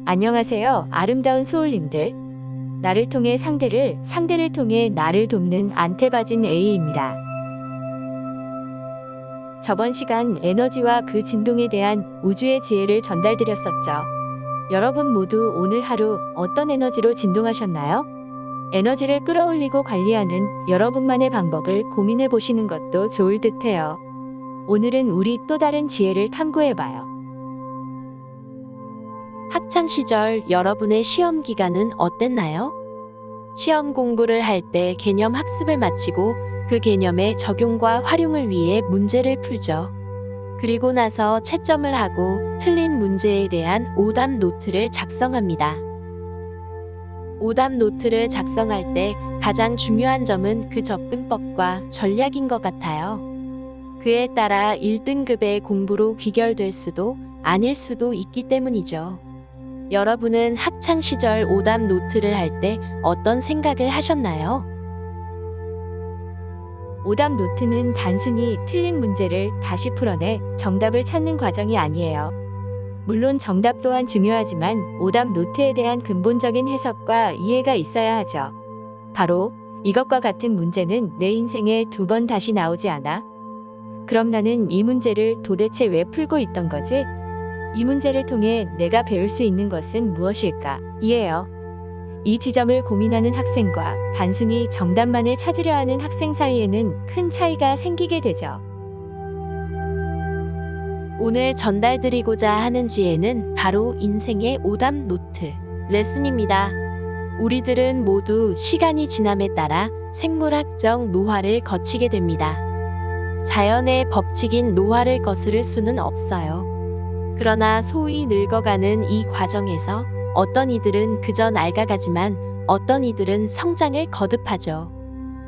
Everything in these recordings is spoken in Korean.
안녕하세요, 아름다운 소울님들. 나를 통해 상대를, 상대를 통해 나를 돕는 안테바진 A입니다. 저번 시간 에너지와 그 진동에 대한 우주의 지혜를 전달드렸었죠. 여러분 모두 오늘 하루 어떤 에너지로 진동하셨나요? 에너지를 끌어올리고 관리하는 여러분만의 방법을 고민해 보시는 것도 좋을 듯해요. 오늘은 우리 또 다른 지혜를 탐구해봐요. 학창시절 여러분의 시험 기간은 어땠나요? 시험 공부를 할 때 개념 학습을 마치고 그 개념의 적용과 활용을 위해 문제를 풀죠. 그리고 나서 채점을 하고 틀린 문제에 대한 오답 노트를 작성합니다. 오답 노트를 작성할 때 가장 중요한 점은 그 접근법과 전략인 것 같아요. 그에 따라 1등급의 공부로 귀결될 수도 아닐 수도 있기 때문이죠. 여러분은 학창시절 오답 노트를 할 때 어떤 생각을 하셨나요? 오답 노트는 단순히 틀린 문제를 다시 풀어내 정답을 찾는 과정이 아니에요. 물론 정답 또한 중요하지만 오답 노트에 대한 근본적인 해석과 이해가 있어야 하죠. 바로 이것과 같은 문제는 내 인생에 2번 다시 나오지 않아. 그럼 나는 이 문제를 도대체 왜 풀고 있던 거지? 이 문제를 통해 내가 배울 수 있는 것은 무엇일까? 이에요. 이 지점을 고민하는 학생과 단순히 정답만을 찾으려 하는 학생 사이에는 큰 차이가 생기게 되죠. 오늘 전달드리고자 하는 지혜는 바로 인생의 오답 노트 레슨입니다. 우리들은 모두 시간이 지남에 따라 생물학적 노화를 거치게 됩니다. 자연의 법칙인 노화를 거스를 수는 없어요. 그러나 소위 늙어가는 이 과정에서 어떤 이들은 그저 낡아가지만 어떤 이들은 성장을 거듭하죠.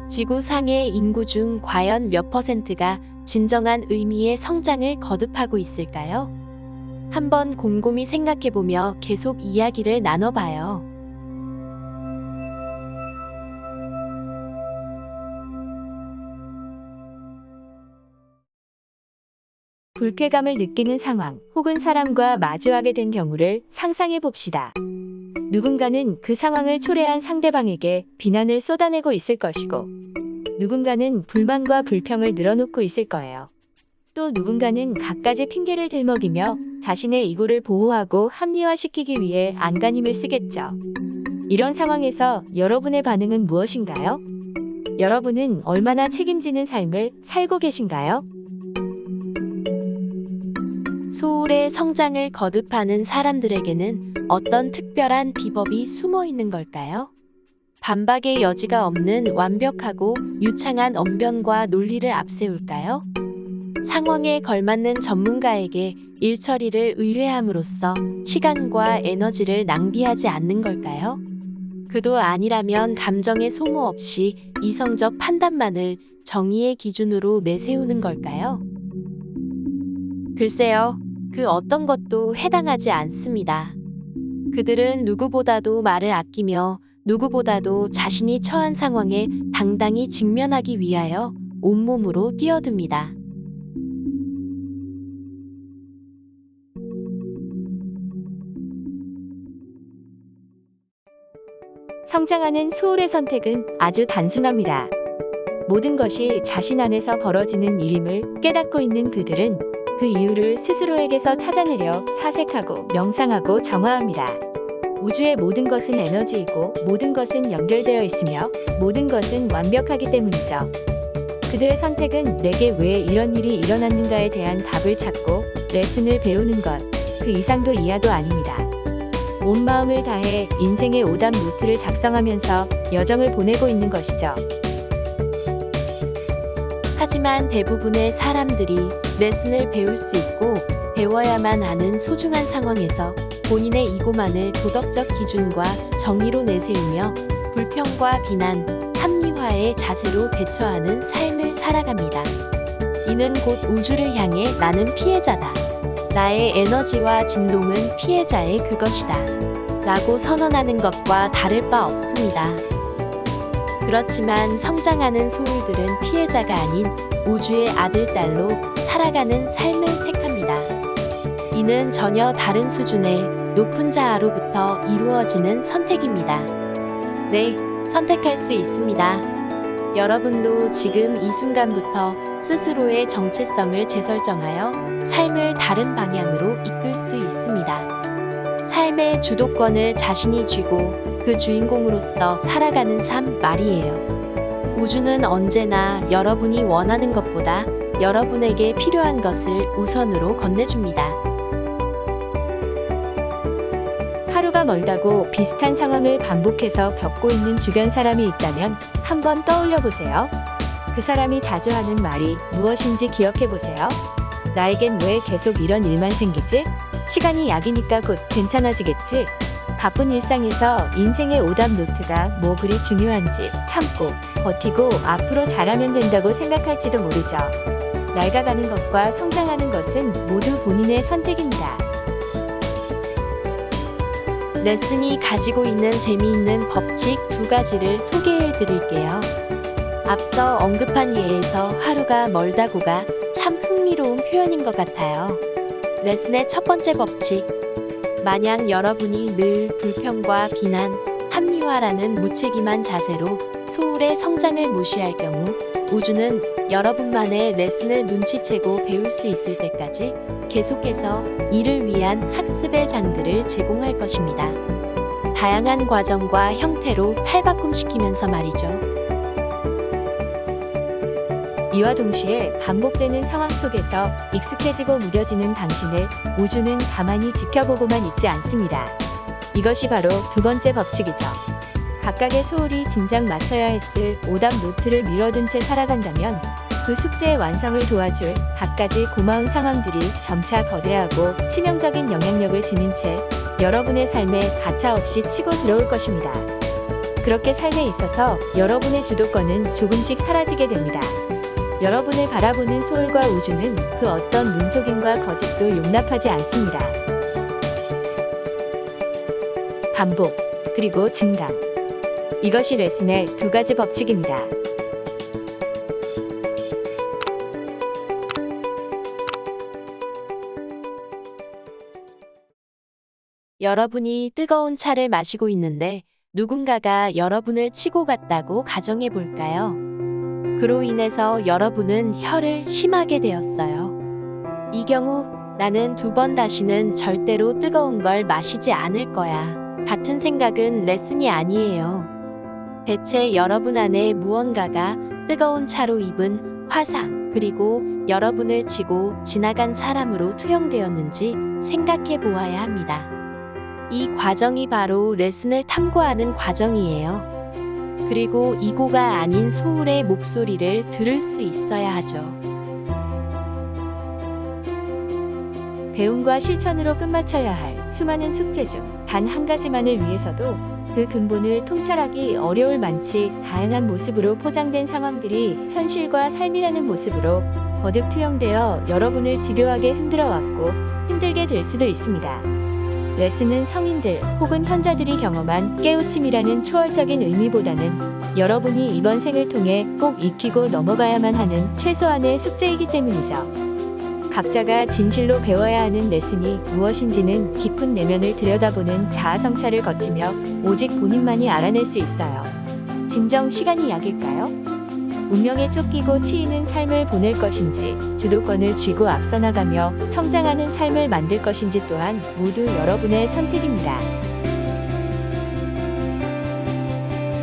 지구상의 인구 중 과연 몇 %가 진정한 의미의 성장을 거듭하고 있을까요? 한번 곰곰이 생각해보며 계속 이야기를 나눠봐요. 불쾌감을 느끼는 상황 혹은 사람과 마주하게 된 경우를 상상해 봅시다. 누군가는 그 상황을 초래한 상대방에게 비난을 쏟아내고 있을 것이고, 누군가는 불만과 불평을 늘어놓고 있을 거예요. 또 누군가는 갖가지 핑계를 들먹이며 자신의 이고를 보호하고 합리화시키기 위해 안간힘을 쓰겠죠. 이런 상황에서 여러분의 반응은 무엇인가요? 여러분은 얼마나 책임지는 삶을 살고 계신가요? 소울의 성장을 거듭하는 사람들에게는 어떤 특별한 비법이 숨어 있는 걸까요? 반박의 여지가 없는 완벽하고 유창한 언변과 논리를 앞세울까요? 상황에 걸맞는 전문가에게 일 처리를 의뢰함으로써 시간과 에너지를 낭비하지 않는 걸까요? 그도 아니라면 감정의 소모 없이 이성적 판단만을 정의의 기준으로 내세우는 걸까요? 글쎄요, 그 어떤 것도 해당하지 않습니다. 그들은 누구보다도 말을 아끼며 누구보다도 자신이 처한 상황에 당당히 직면하기 위하여 온몸으로 뛰어듭니다. 성장하는 소울의 선택은 아주 단순합니다. 모든 것이 자신 안에서 벌어지는 일임을 깨닫고 있는 그들은 그 이유를 스스로에게서 찾아내려 사색하고 명상하고 정화합니다. 우주의 모든 것은 에너지이고 모든 것은 연결되어 있으며 모든 것은 완벽하기 때문이죠. 그들의 선택은 내게 왜 이런 일이 일어났는가에 대한 답을 찾고 레슨을 배우는 것, 그 이상도 이하도 아닙니다. 온 마음을 다해 인생의 오답 노트를 작성하면서 여정을 보내고 있는 것이죠. 하지만 대부분의 사람들이 레슨을 배울 수 있고 배워야만 하는 소중한 상황에서 본인의 이고만을 도덕적 기준과 정의로 내세우며 불평과 비난, 합리화의 자세로 대처하는 삶을 살아갑니다. 이는 곧 우주를 향해 나는 피해자다. 나의 에너지와 진동은 피해자의 그것이다. 라고 선언하는 것과 다를 바 없습니다. 그렇지만 성장하는 소울들은 피해자가 아닌 우주의 아들, 딸로 살아가는 삶을 택합니다. 이는 전혀 다른 수준의 높은 자아로부터 이루어지는 선택입니다. 네, 선택할 수 있습니다. 여러분도 지금 이 순간부터 스스로의 정체성을 재설정하여 삶을 다른 방향으로 이끌 수 있습니다. 삶의 주도권을 자신이 쥐고 그 주인공으로서 살아가는 삶 말이에요. 우주는 언제나 여러분이 원하는 것보다 여러분에게 필요한 것을 우선으로 건네줍니다. 하루가 멀다고 비슷한 상황을 반복해서 겪고 있는 주변 사람이 있다면 한번 떠올려 보세요. 그 사람이 자주 하는 말이 무엇인지 기억해 보세요. 나에겐 왜 계속 이런 일만 생기지? 시간이 약이니까 곧 괜찮아지겠지? 바쁜 일상에서 인생의 오답 노트가 뭐 그리 중요한지 참고 버티고 앞으로 잘하면 된다고 생각할지도 모르죠. 낡아가는 것과 성장하는 것은 모두 본인의 선택입니다. 레슨이 가지고 있는 재미있는 법칙 2가지를 소개해 드릴게요. 앞서 언급한 예에서 하루가 멀다고가 참 흥미로운 표현인 것 같아요. 레슨의 첫 번째 법칙. 만약 여러분이 늘 불평과 비난, 합리화라는 무책임한 자세로 소울의 성장을 무시할 경우 우주는 여러분만의 레슨을 눈치채고 배울 수 있을 때까지 계속해서 이를 위한 학습의 장들을 제공할 것입니다. 다양한 과정과 형태로 탈바꿈시키면서 말이죠. 이와 동시에 반복되는 상황 속에서 익숙해지고 무뎌지는 당신을 우주는 가만히 지켜보고만 있지 않습니다. 이것이 바로 두 번째 법칙이죠. 각각의 소울이 진작 맞춰야 했을 오답 노트를 미뤄둔 채 살아간다면 그 숙제의 완성을 도와줄 갖가지 고마운 상황들이 점차 거대하고 치명적인 영향력을 지닌 채 여러분의 삶에 가차없이 치고 들어올 것입니다. 그렇게 삶에 있어서 여러분의 주도권은 조금씩 사라지게 됩니다. 여러분을 바라보는 소울과 우주는 그 어떤 눈속임과 거짓도 용납하지 않습니다. 반복, 그리고 증강. 이것이 레슨의 2가지 법칙입니다. 여러분이 뜨거운 차를 마시고 있는데 누군가가 여러분을 치고 갔다고 가정해 볼까요? 그로 인해서 여러분은 혀를 심하게 되었어요. 이 경우 나는 2번 다시는 절대로 뜨거운 걸 마시지 않을 거야. 같은 생각은 레슨이 아니에요. 대체 여러분 안에 무언가가 뜨거운 차로 입은 화상 그리고 여러분을 치고 지나간 사람으로 투영되었는지 생각해 보아야 합니다. 이 과정이 바로 레슨을 탐구하는 과정이에요. 그리고 이고가 아닌 소울의 목소리를 들을 수 있어야 하죠. 배움과 실천으로 끝마쳐야 할 수많은 숙제 중 단 한 가지만을 위해서도 그 근본을 통찰하기 어려울 만치 다양한 모습으로 포장된 상황들이 현실과 삶이라는 모습으로 거듭 투영되어 여러분을 집요하게 흔들어 왔고 힘들게 될 수도 있습니다. 레슨은 성인들 혹은 현자들이 경험한 깨우침이라는 초월적인 의미보다는 여러분이 이번 생을 통해 꼭 익히고 넘어가야만 하는 최소한의 숙제이기 때문이죠. 각자가 진실로 배워야 하는 레슨이 무엇인지는 깊은 내면을 들여다보는 자아성찰을 거치며 오직 본인만이 알아낼 수 있어요. 진정 시간이 약일까요? 운명에 쫓기고 치이는 삶을 보낼 것인지 주도권을 쥐고 앞서 나가며 성장하는 삶을 만들 것인지 또한 모두 여러분의 선택입니다.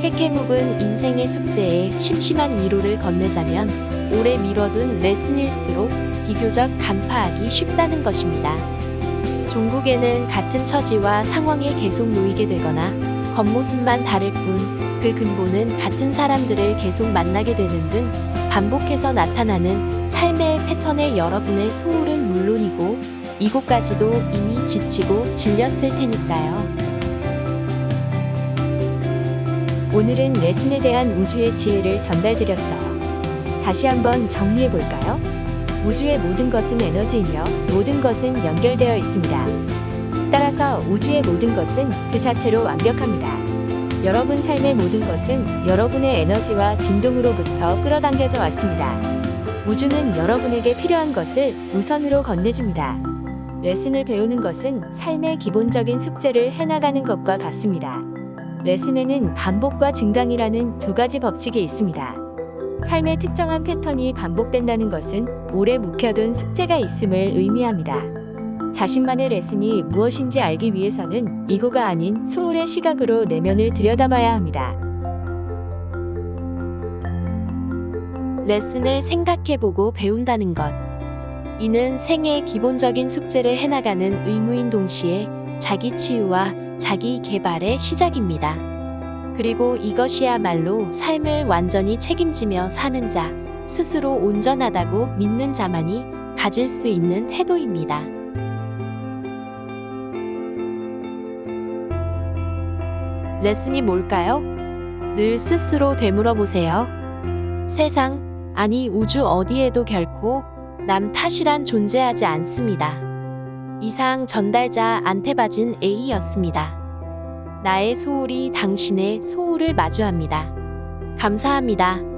캐캐묵은 인생의 숙제에 심심한 위로를 건네자면 오래 미뤄둔 레슨일수록 비교적 간파하기 쉽다는 것입니다. 종국에는 같은 처지와 상황에 계속 놓이게 되거나 겉모습만 다를 뿐 그 근본은 같은 사람들을 계속 만나게 되는 등 반복해서 나타나는 삶의 패턴에 여러분의 소울은 물론이고 이곳까지도 이미 지치고 질렸을 테니까요. 오늘은 레슨에 대한 우주의 지혜를 전달드렸어요. 다시 한번 정리해볼까요? 우주의 모든 것은 에너지이며 모든 것은 연결되어 있습니다. 따라서 우주의 모든 것은 그 자체로 완벽합니다. 여러분 삶의 모든 것은 여러분의 에너지와 진동으로부터 끌어당겨져 왔습니다. 우주는 여러분에게 필요한 것을 우선으로 건네줍니다. 레슨을 배우는 것은 삶의 기본적인 숙제를 해나가는 것과 같습니다. 레슨에는 반복과 증강이라는 두 가지 법칙이 있습니다. 삶의 특정한 패턴이 반복된다는 것은 오래 묵혀둔 숙제가 있음을 의미합니다. 자신만의 레슨이 무엇인지 알기 위해서는 이고가 아닌 소울의 시각으로 내면을 들여다봐야 합니다. 레슨을 생각해보고 배운다는 것. 이는 생애의 기본적인 숙제를 해나가는 의무인 동시에 자기 치유와 자기 개발의 시작입니다. 그리고 이것이야말로 삶을 완전히 책임지며 사는 자, 스스로 온전하다고 믿는 자만이 가질 수 있는 태도입니다. 레슨이 뭘까요? 늘 스스로 되물어보세요. 세상, 아니 우주 어디에도 결코 남 탓이란 존재하지 않습니다. 이상 전달자 안테바진 A였습니다. 나의 소울이 당신의 소울을 마주합니다. 감사합니다.